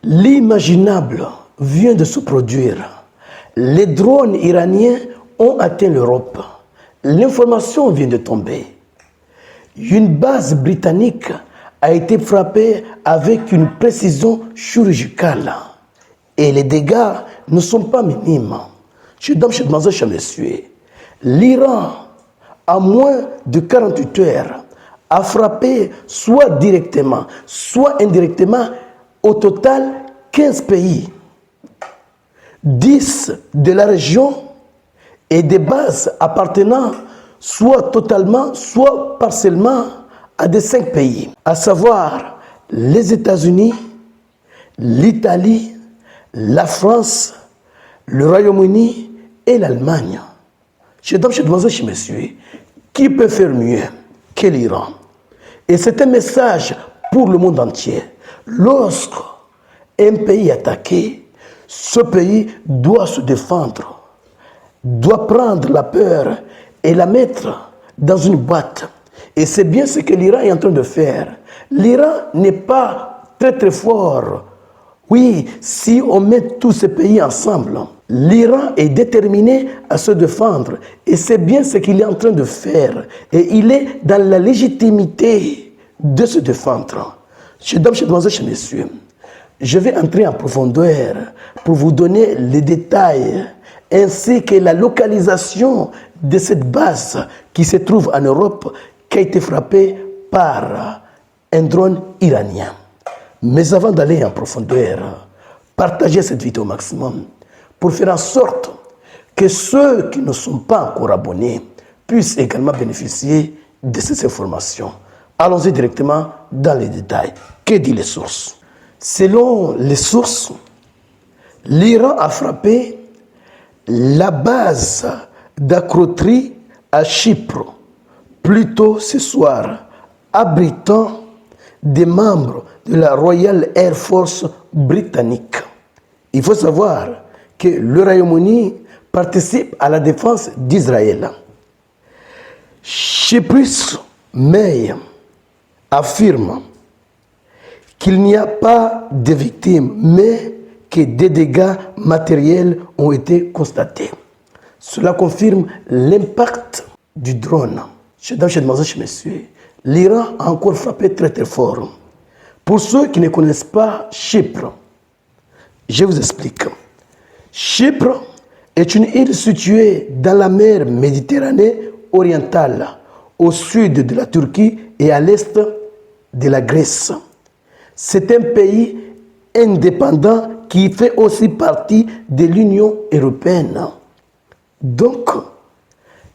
L'imaginable vient de se produire. Les drones iraniens ont atteint l'Europe. L'information vient de tomber. Une base britannique a été frappée avec une précision chirurgicale. Et les dégâts ne sont pas minimes. L'Iran, en moins de 48 heures, a frappé soit directement, soit indirectement, au total 15 pays, 10 de la région et des bases appartenant soit totalement, soit partiellement à des 5 pays, à savoir les États-Unis, l'Italie, la France, le Royaume-Uni et l'Allemagne. Je demande chez monsieur, qui peut faire mieux que l'Iran? Et c'est un message pour le monde entier. Lorsque un pays est attaqué, ce pays doit se défendre, doit prendre la peur et la mettre dans une boîte. Et c'est bien ce que l'Iran est en train de faire. L'Iran n'est pas très fort. Oui, si on met tous ces pays ensemble, l'Iran est déterminé à se défendre. Et c'est bien ce qu'il est en train de faire. Et il est dans la légitimité de se défendre. Messieurs, je vais entrer en profondeur pour vous donner les détails ainsi que la localisation de cette base qui se trouve en Europe, qui a été frappée par un drone iranien. Mais avant d'aller en profondeur, partagez cette vidéo au maximum pour faire en sorte que ceux qui ne sont pas encore abonnés puissent également bénéficier de ces informations. Allons-y directement dans les détails. Que disent les sources? Selon les sources, l'Iran a frappé la base d'Akrotiri à Chypre plus tôt ce soir, abritant des membres de la Royal Air Force britannique. Il faut savoir que le Royaume-Uni participe à la défense d'Israël. Cyprus May affirme qu'il n'y a pas de victimes, mais que des dégâts matériels ont été constatés. Cela confirme l'impact du drone. L'Iran a encore frappé très fort. Pour ceux qui ne connaissent pas Chypre, je vous explique. Chypre est une île située dans la mer Méditerranée orientale, au sud de la Turquie et à l'est de la Grèce. C'est un pays indépendant qui fait aussi partie de l'Union européenne. Donc,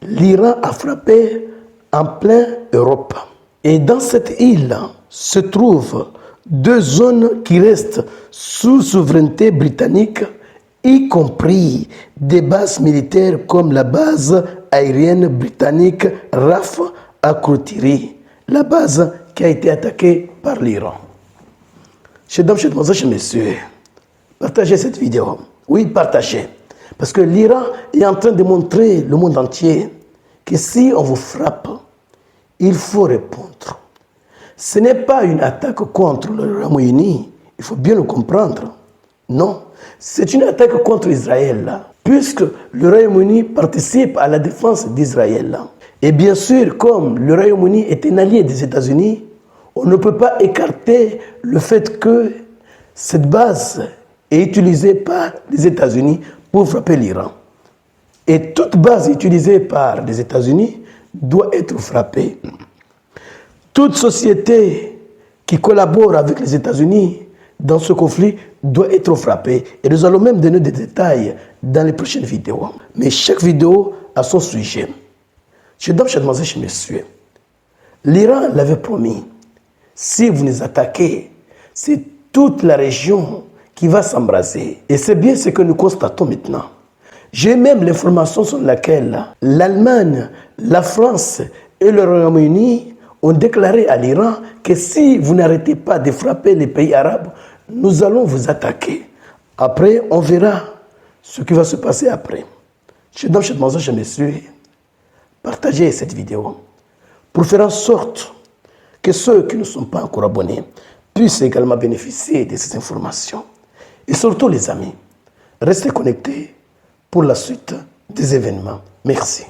l'Iran a frappé en pleine Europe. Et dans cette île se trouvent 2 zones qui restent sous souveraineté britannique, y compris des bases militaires comme la base aérienne britannique RAF à Akrotiri, la base qui a été attaquée par l'Iran. Mesdames, messieurs, partagez cette vidéo. Oui, partagez. Parce que l'Iran est en train de montrer le monde entier que si on vous frappe, il faut répondre. Ce n'est pas une attaque contre le Royaume-Uni, il faut bien le comprendre. Non, c'est une attaque contre Israël, puisque le Royaume-Uni participe à la défense d'Israël. Et bien sûr, comme le Royaume-Uni est un allié des États-Unis, on ne peut pas écarter le fait que cette base est utilisée par les États-Unis pour frapper l'Iran. Et toute base utilisée par les États-Unis doit être frappée. Toute société qui collabore avec les États-Unis dans ce conflit doit être frappée. Et nous allons même donner des détails dans les prochaines vidéos. Mais chaque vidéo a son sujet. Messieurs, l'Iran l'avait promis. Si vous nous attaquez, c'est toute la région qui va s'embraser. Et c'est bien ce que nous constatons maintenant. J'ai même l'information sur laquelle l'Allemagne, la France et le Royaume-Uni ont déclaré à l'Iran que si vous n'arrêtez pas de frapper les pays arabes, nous allons vous attaquer. Après, on verra ce qui va se passer après. Messieurs, partagez cette vidéo pour faire en sorte que ceux qui ne sont pas encore abonnés puissent également bénéficier de ces informations. Et surtout les amis, restez connectés pour la suite des événements. Merci.